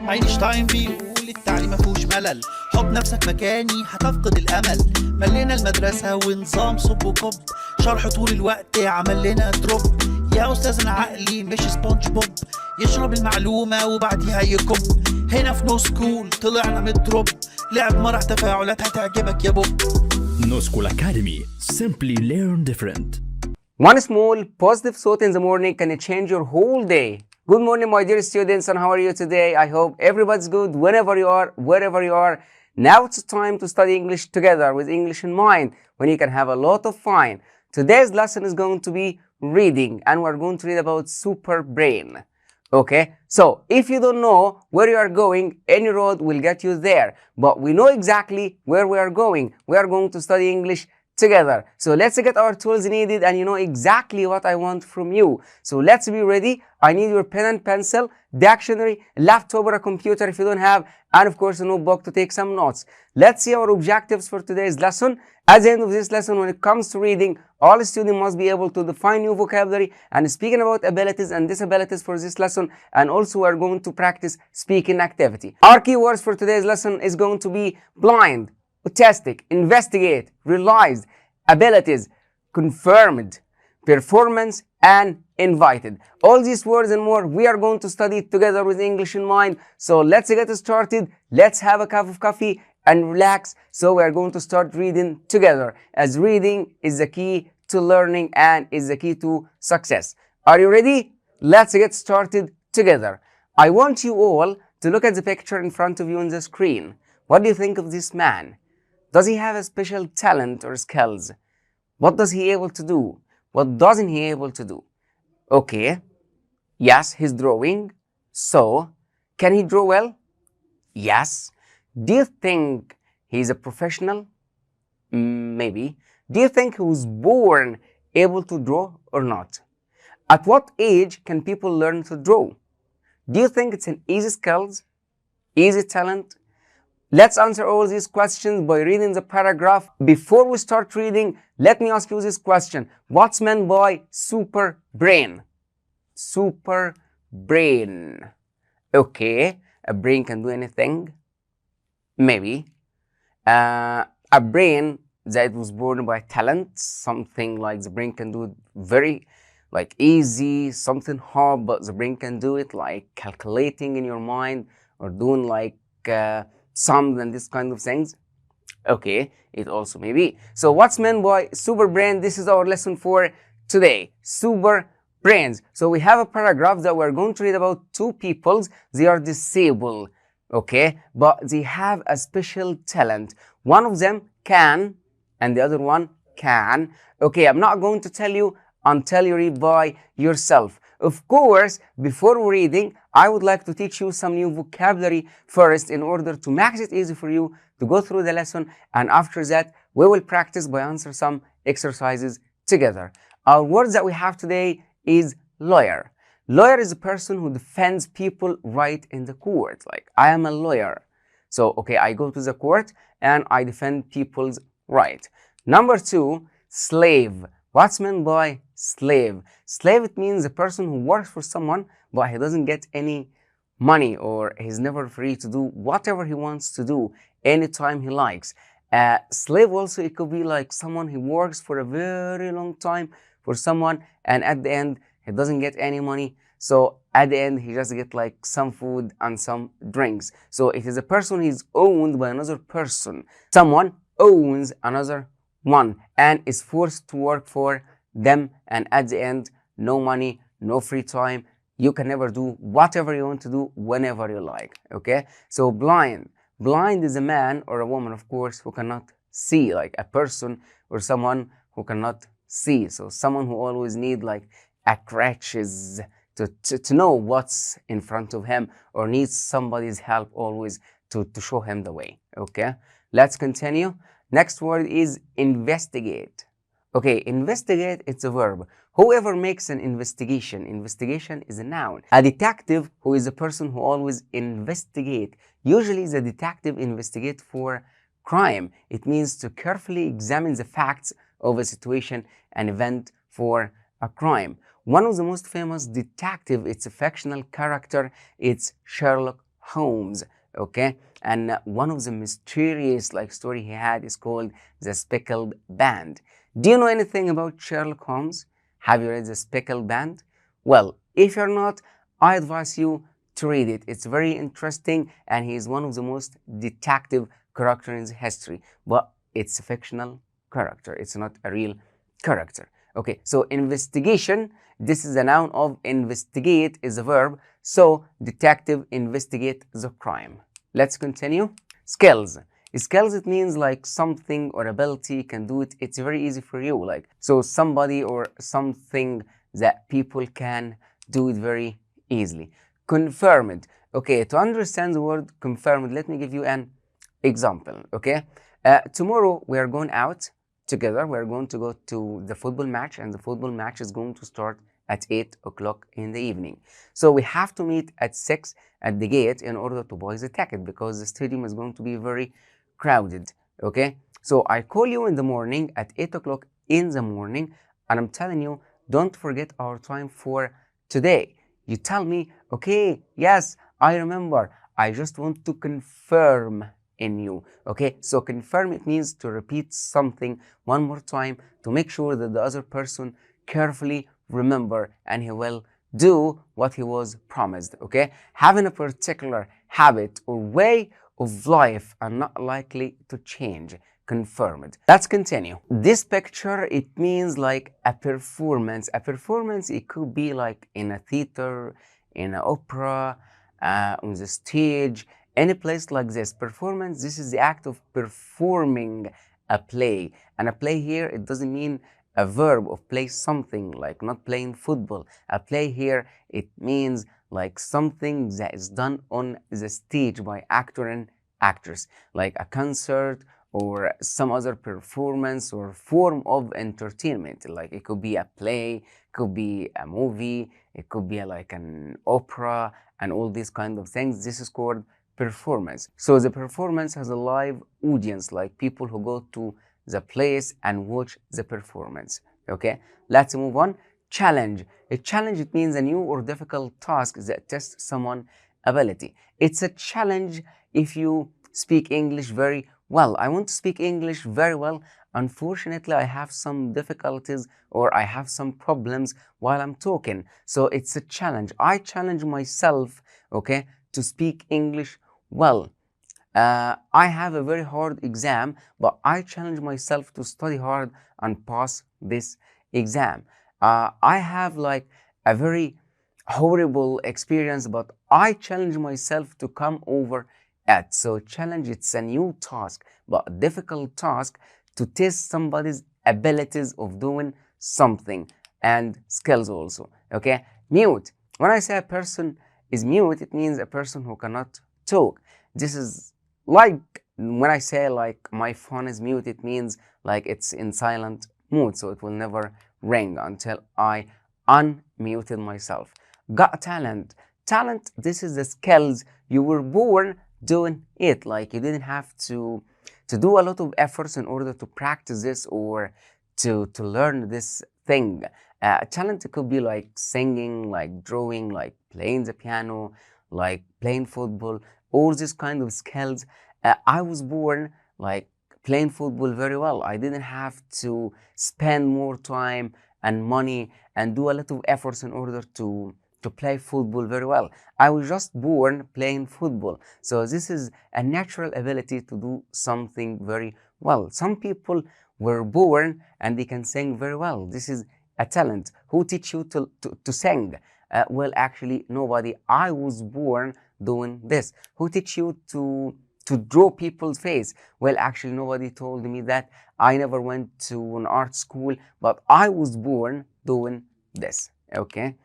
اينشتاين بيقول التعليم مفهوش ملل، حط نفسك مكاني هتفقد الامل. ملينا المدرسه ونظام صب وكب، شرح طول الوقت عمل لنا دروب. يا استاذنا عقلي مش سبونج بوب، يشرب المعلومه وبعديها يكب. هنا في نوسكول طلعنا من الدروب، لعب مرح تفاعلات هتعجبك يا بوب. نوسكول أكاديمي. Simply learn different. One small positive thought in the morning can change your whole day. Good morning, my dear students, and how are you today? I hope everybody's good whenever you are, wherever you are. Now it's time to study English together with English in mind, when you can have a lot of fun. Today's lesson is going to be reading, and we're going to read about super brain. Okay, so if you don't know where you are going, any road will get you there. But we know exactly where we are going. We are going to study English together. So let's get our tools needed, and you know exactly what I want from you. So let's be ready. I need your pen and pencil, dictionary, laptop or a computer if you don't have, and of course a notebook to take some notes. Let's see our objectives for today's lesson. At the end of this lesson, when it comes to reading, all students must be able to define new vocabulary and speaking about abilities and disabilities for this lesson, and also we're going to practice speaking activity. Our keywords for today's lesson is going to be blind, autistic, investigate, realized, abilities, confirmed, performance, and invited. All these words and more we are going to study together with English in mind. So let's get started. Let's have a cup of coffee and relax. So we are going to start reading together, as reading is the key to learning and is the key to success. Are you ready? Let's get started together. I want you all to look at the picture in front of you on the screen. What do you think of this man? Does he have a special talent or skills? What does he able to do? What doesn't he able to do? Okay, yes, he's drawing. So, can he draw well? Yes. Do you think he's a professional? Maybe. Do you think he was born able to draw or not? At what age can people learn to draw? Do you think it's an easy skills? Easy talent? Let's answer all these questions by reading the paragraph. Before we start reading, let me ask you this question. What's meant by super brain? Super brain. Okay, a brain can do anything. Maybe. A brain that was born by talent, something like the brain can do it very like easy, something hard, but the brain can do it like calculating in your mind or doing like sums and this kind of things. Okay, it also may be. So what's meant by super brain? This is our lesson for today. Super brains. So we have a paragraph that we're going to read about two peoples. They are disabled, okay, but they have a special talent. One of them can and the other one can. Okay, I'm not going to tell you until you read by yourself. Of course, before reading, I would like to teach you some new vocabulary first in order to make it easy for you to go through the lesson, and after that, we will practice by answer some exercises together. Our words that we have today is lawyer. Lawyer is a person who defends people right in the court. Like, I am a lawyer. So, okay, I go to the court and I defend people's right. Number two, slave. What's meant by slave? Slave, it means a person who works for someone, but he doesn't get any money, or he's never free to do whatever he wants to do anytime he likes. Slave also, it could be like someone who works for a very long time for someone, and at the end, he doesn't get any money. So at the end, he just get like some food and some drinks. So it is a person who is owned by another person. Someone owns another one and is forced to work for them, and at the end, no money, no free time. You can never do whatever you want to do whenever you like. Okay, so blind. Blind is a man or a woman, of course, who cannot see, like a person or someone who cannot see. So someone who always need like a crutches to know what's in front of him, or needs somebody's help always to show him the way. Okay, let's continue. Next word is investigate. Okay, investigate, it's a verb. Whoever makes an investigation, investigation is a noun. A detective, who is a person who always investigate. Usually the detective investigate for crime. It means to carefully examine the facts of a situation, an event, for a crime. One of the most famous detective, it's a fictional character, it's Sherlock homes, okay? And one of the mysterious like story he had is called The Speckled Band. Do you know anything about Sherlock Holmes? Have you read The Speckled Band? Well, if you're not, I advise you to read it. It's very interesting, and he is one of the most detective characters in history, but it's a fictional character. It's not a real character. Okay, so investigation, this is a noun of investigate is a verb. So detective investigate the crime. Let's continue. Skills. Skills, it means like something or ability, can do it. It's very easy for you. Like, so somebody or something that people can do it very easily. Confirmed. Okay, to understand the word confirmed, let me give you an example. Okay, tomorrow we are going out together. We are going to go to the football match, and the football match is going to start at 8 o'clock in the evening. So we have to meet at 6 at the gate in order to buy the ticket, because the stadium is going to be very crowded. Okay, so I call you in the morning at 8 o'clock in the morning, and I'm telling you, don't forget our time for today. You tell me, okay, yes, I remember. I just want to confirm in you. Okay, so confirm, it means to repeat something one more time to make sure that the other person carefully remember and he will do what he was promised. Okay, having a particular habit or way of life are not likely to change. Confirmed. Let's continue. This picture, it means like a performance. A performance, it could be like in a theater, in an opera, on the stage, any place like this. Performance, this is the act of performing a play. And a play here, it doesn't mean a verb of play something, like not playing football. A play here, it means like something that is done on the stage by actor and actress, like a concert or some other performance or form of entertainment. Like it could be a play, could be a movie, it could be like an opera, and all these kind of things. This is called performance. So the performance has a live audience, like people who go to the place and watch the performance. Okay, let's move on. Challenge. A challenge, it means a new or difficult task that tests someone's ability. It's a challenge if you speak English very well. I want to speak English very well. Unfortunately, I have some difficulties or I have some problems while I'm talking. So it's a challenge. I challenge myself, okay, to speak English well. I have a very hard exam, but I challenge myself to study hard and pass this exam. I have like a very horrible experience, but I challenge myself to come over it. So challenge, it's a new task, but a difficult task to test somebody's abilities of doing something, and skills also. Okay, mute. When I say a person is mute, it means a person who cannot talk. This is like when I say like my phone is mute, it means like it's in silent mode, so it will never ring until I unmuted myself. Got talent. Talent, this is the skills you were born doing it. Like you didn't have to do a lot of efforts in order to practice this or to learn this thing. Talent could be like singing, like drawing, like playing the piano, like playing football, all these kind of skills. I was born like playing football very well. I didn't have to spend more time and money and do a lot of efforts in order to play football very well. I was just born playing football. So this is a natural ability to do something very well. Some people were born and they can sing very well. This is a talent. Who teach you to sing? Well, actually, nobody. I was born doing this. Who teach you to draw people's face? Well, actually, nobody told me that. I never went to an art school, but I was born doing this. Okay.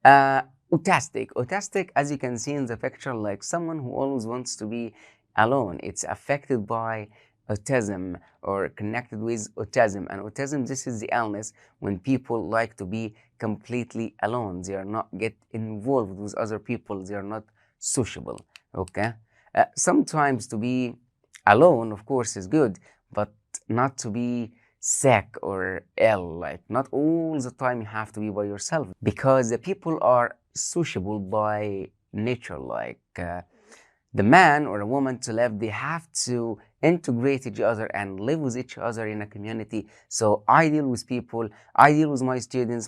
Autistic. Autistic, as you can see in the picture, like someone who always wants to be alone. It's affected by autism or connected with autism. And autism, this is the illness when people like to be completely alone. They are not get involved with other people. They are not sociable. Okay. Sometimes to be alone, of course, is good, but not to be sick or ill. Like not all the time you have to be by yourself, because the people are sociable by nature. Like the man or a woman to live, they have to integrate each other and live with each other in a community. So I deal with people, I deal with my students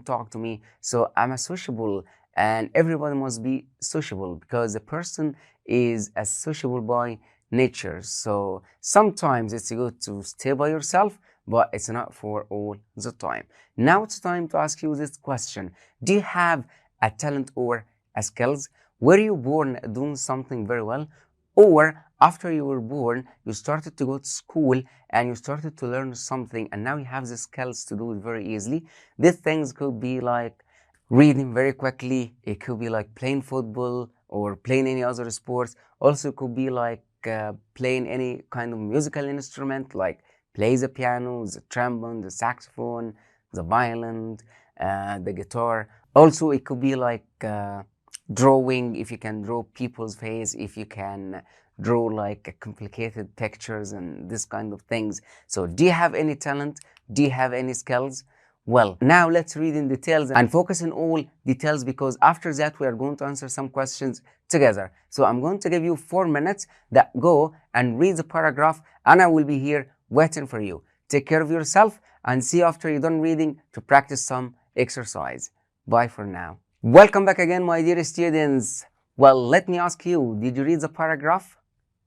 talk to me, so I'm a sociable, and everybody must be sociable because the person is a sociable by nature. So sometimes it's good to stay by yourself, but it's not for all the time. Now it's time to ask you this question. Do you have a talent or a skills? Were you born doing something very well? Or after you were born, you started to go to school and you started to learn something and now you have the skills to do it very easily? These things could be like reading very quickly. It could be like playing football or playing any other sports. Also, it could be like playing any kind of musical instrument, like play the piano, the trombone, the saxophone, the violin, the guitar. Also, it could be like drawing, if you can draw people's face, if you can draw like complicated pictures and this kind of things. So do you have any talent? Do you have any skills? Well, now let's read in details and focus on all details, because after that we are going to answer some questions together. So I'm going to give you 4 minutes that go and read the paragraph, and I will be here waiting for you. Take care of yourself and see you after you're done reading to practice some exercise. Bye for now. Welcome back again, my dear students. Well, let me ask you, did you read the paragraph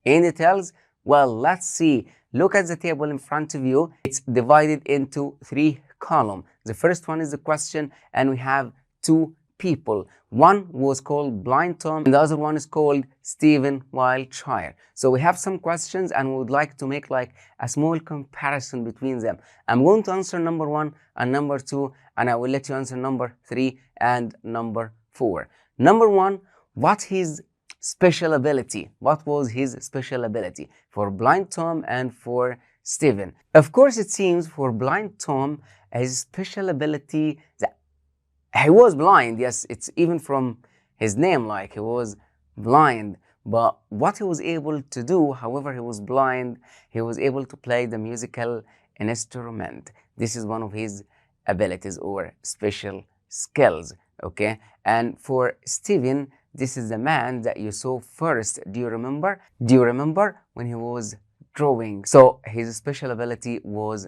in details? Well, let's see. Look at the table in front of you. It's divided into 3 columns. The first one is the question, and we have 2 people. One was called Blind Tom, and the other one is called Stephen Wildchild. So we have some questions, and we would like to make like a small comparison between them. I'm going to answer number 1 and number 2, and I will let you answer number 3 and number 4. Number 1, what his special ability? What was his special ability for Blind Tom and for Stephen? Of course, it seems for Blind Tom, his special ability that he was blind. Yes, it's even from his name, like he was blind. But what he was able to do, however he was blind, he was able to play the musical instrument. This is one of his abilities or special skills, okay? And for Stephen, this is the man that you saw first. Do you remember? Do you remember when he was drawing? So his special ability was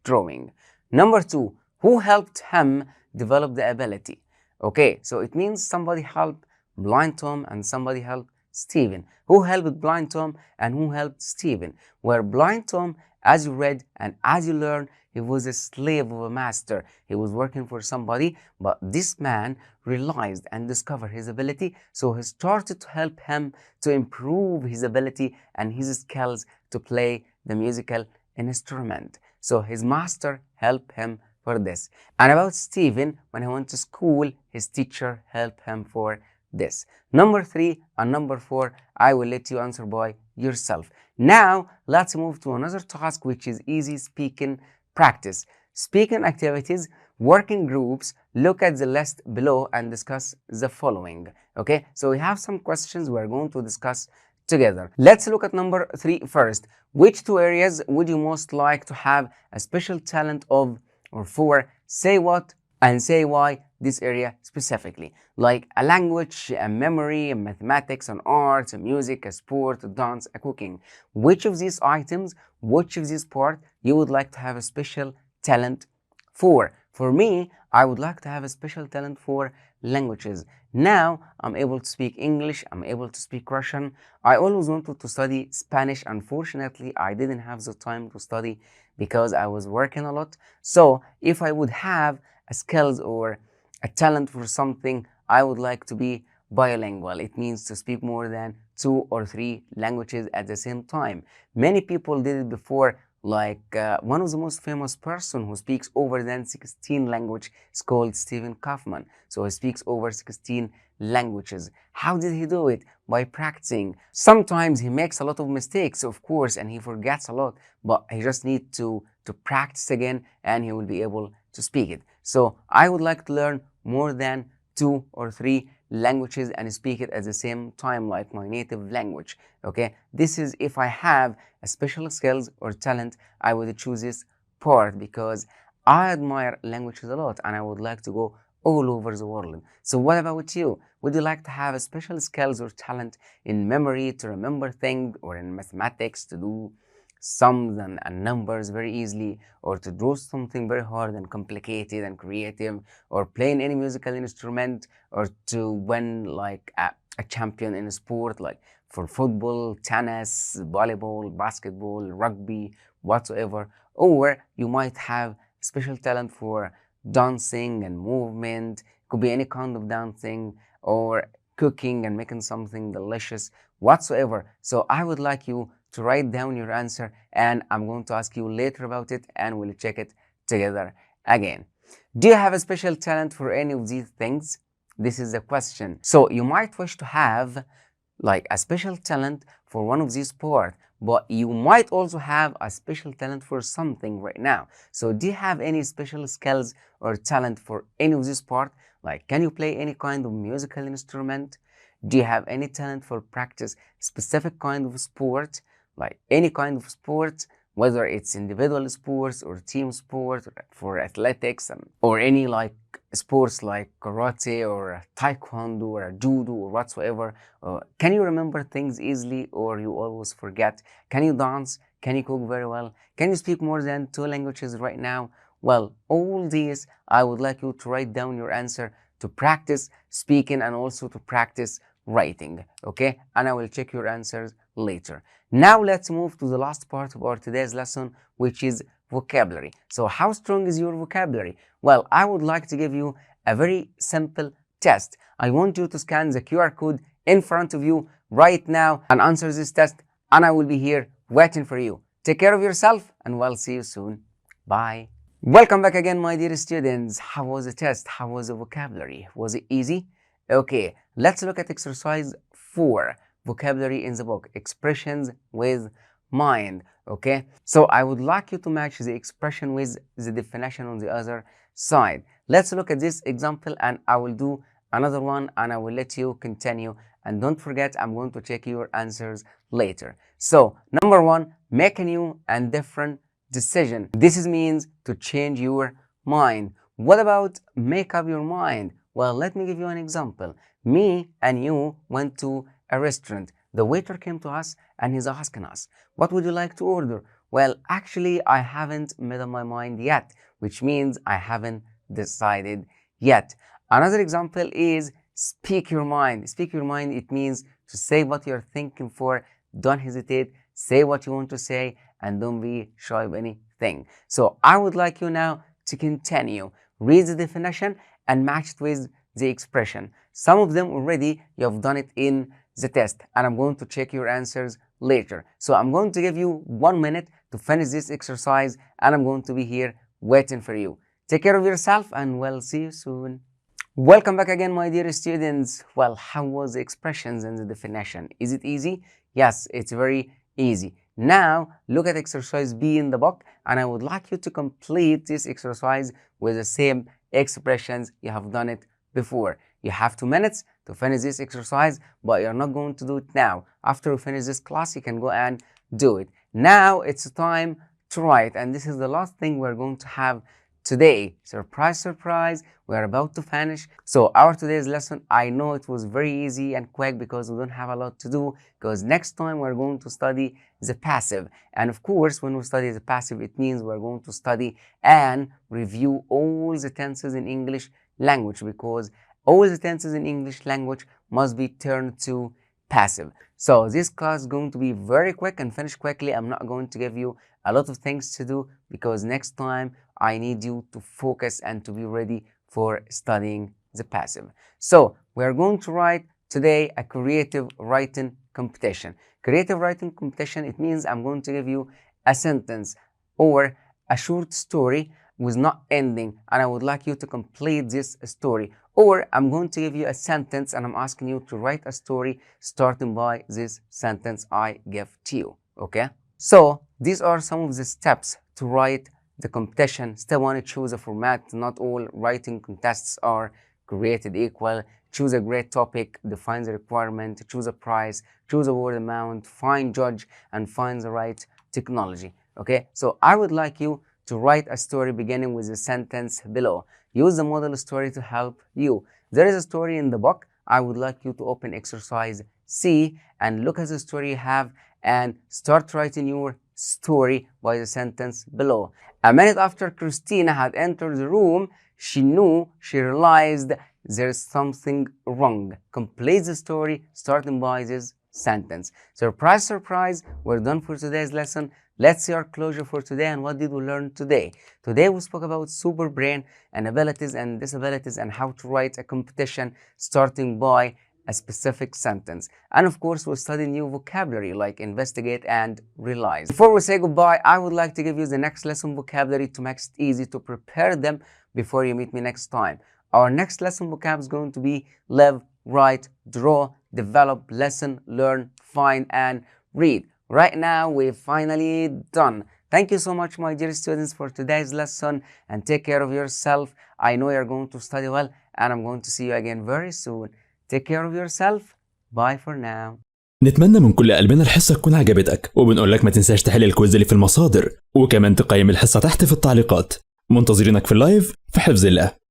drawing. Number 2, who helped him develop the ability? Okay, so it means somebody helped Blind Tom and somebody helped Stephen. Who helped Blind Tom and who helped Stephen? Where Blind Tom, as you read and as you learned, he was a slave of a master. He was working for somebody, but this man realized and discovered his ability, so he started to help him to improve his ability and his skills to play the musical instrument. So his master helped him for this. And about Stephen, when he went to school, his teacher helped him for this. Number 3 and number 4, I will let you answer by yourself. Now, let's move to another task, which is easy speaking practice. Speaking activities, working groups. Look at the list below and discuss the following. Okay, so we have some questions we're going to discuss together. Let's look at number 3 first. Which 2 areas would you most like to have a special talent of or for? Say what and say why this area specifically. Like a language, a memory, a mathematics, an art, a music, a sport, a dance, a cooking. Which of these items, which of these part you would like to have a special talent for? For me, I would like to have a special talent for languages. Now I'm able to speak English, I'm able to speak Russian. I always wanted to study Spanish. Unfortunately, I didn't have the time to study because I was working a lot. So if I would have a skills or a talent for something, I would like to be bilingual. It means to speak more than 2 or 3 languages at the same time. Many people did it before, like one of the most famous person who speaks over than 16 languages is called Stephen Kaufman. So he speaks over 16 languages. How did he do it? By practicing. Sometimes he makes a lot of mistakes, of course, and he forgets a lot, but he just needs to practice again and he will be able to speak it. So I would like to learn more than 2 or 3 languages and speak it at the same time, like my native language. Okay, this is if I have a special skills or talent, I would choose this part because I admire languages a lot and I would like to go all over the world. So what about you? Would you like to have a special skills or talent in memory to remember things, or in mathematics to do sums and numbers very easily, or to draw something very hard and complicated and creative, or playing any musical instrument, or to win like a champion in a sport like for football, tennis, volleyball, basketball, rugby, whatsoever? Or you might have special talent for dancing and movement. It could be any kind of dancing, or cooking and making something delicious whatsoever. So I would like you to write down your answer, and I'm going to ask you later about it, and we'll check it together again. Do you have a special talent for any of these things? This is the question. So you might wish to have like a special talent for one of these parts, but you might also have a special talent for something right now. So do you have any special skills or talent for any of this part? Like, can you play any kind of musical instrument? Do you have any talent for practice specific kind of sport? Like any kind of sport, whether it's individual sports or team sports, or for athletics, or any like sports like karate or taekwondo or judo or whatsoever. Can you remember things easily, or you always forget? Can you dance? Can you cook very well? Can you speak more than 2 languages right now? Well, all these, I would like you to write down your answer to practice speaking and also to practice writing, okay? And I will check your answers later. Now let's move to the last part of our today's lesson, which is vocabulary. So how strong is your vocabulary? Well, I would like to give you a very simple test. I want you to scan the QR code in front of you right now and answer this test, and I will be here waiting for you. Take care of yourself, and we'll see you soon. Bye. Welcome back again, my dear students. How was the test? How was the vocabulary? Was it easy? Okay, let's look at exercise 4. Vocabulary in the book, expressions with mind. Okay, so I would like you to match the expression with the definition on the other side. Let's look at this example, and I will do another one, and I will let you continue. And don't forget, I'm going to check your answers later. So number 1, make a new and different decision. This means to change your mind. What about make up your mind? Well, let me give you an example. Me and you went to a restaurant. The waiter came to us and he's asking us, what would you like to order? Well, actually, I haven't made up my mind yet, which means I haven't decided yet. Another example is speak your mind. Speak your mind, it means to say what you're thinking for. Don't hesitate. Say what you want to say, and don't be shy of anything. So I would like you now to continue. Read the definition and match it with the expression. Some of them already you have done it in the test, and I'm going to check your answers later. So I'm going to give you 1 minute to finish this exercise, and I'm going to be here waiting for you. Take care of yourself, and we'll see you soon. Welcome back again, my dear students. Well, how was the expressions and the definition? Is it easy? Yes, it's very easy. Now look at exercise B in the book, and I would like you to complete this exercise with the same expressions you have done it before. You have 2 minutes to finish this exercise, but you're not going to do it now. After we finish this class, you can go and do it. Now it's time to write, and this is the last thing we're going to have today. Surprise, surprise, we're about to finish. So our today's lesson, I know it was very easy and quick because we don't have a lot to do, because next time we're going to study the passive. And of course, when we study the passive, it means we're going to study and review all the tenses in English language, because all the tenses in English language must be turned to passive. So this class is going to be very quick and finish quickly. I'm not going to give you a lot of things to do, because next time I need you to focus and to be ready for studying the passive. So we are going to write today a creative writing competition. Creative writing competition, it means I'm going to give you a sentence or a short story with not ending, and I would like you to complete this story. Or I'm going to give you a sentence and I'm asking you to write a story starting by this sentence I give to you. Okay? So these are some of the steps to write the competition. Step 1, choose a format. Not all writing contests are created equal. Choose a great topic, define the requirement, choose a price, choose a word amount, find judge, and find the right technology. Okay, so I would like you to write a story beginning with the sentence below. Use the model story to help you. There is a story in the book. I would like you to open exercise C and look at the story you have and start writing your story by the sentence below. A minute after Christina had entered the room, she realized there's something wrong. Complete the story starting by this sentence. Surprise, surprise, we're done for today's lesson. Let's see our closure for today and what did we learn today. Today we spoke about super brain and abilities and disabilities and how to write a competition starting by a specific sentence. And of course, we'll study new vocabulary like investigate and realize. Before we say goodbye, I would like to give you the next lesson vocabulary to make it easy to prepare them before you meet me next time. Our next lesson vocab is going to be live, write, draw, develop, listen, learn, find, and read. Right now, we're finally done. Thank you so much, my dear students, for today's lesson, and take care of yourself. I know you're going to study well, and I'm going to see you again very soon. Take care of yourself. Bye for now. نتمنى من كل قلبنا الحصة تكون عجبتك، وبنقول لك ما تنساش تحل الكويز اللي في المصادر، وكمان تقيم الحصة تحت في التعليقات. منتظرينك في اللايف في حفظ الله.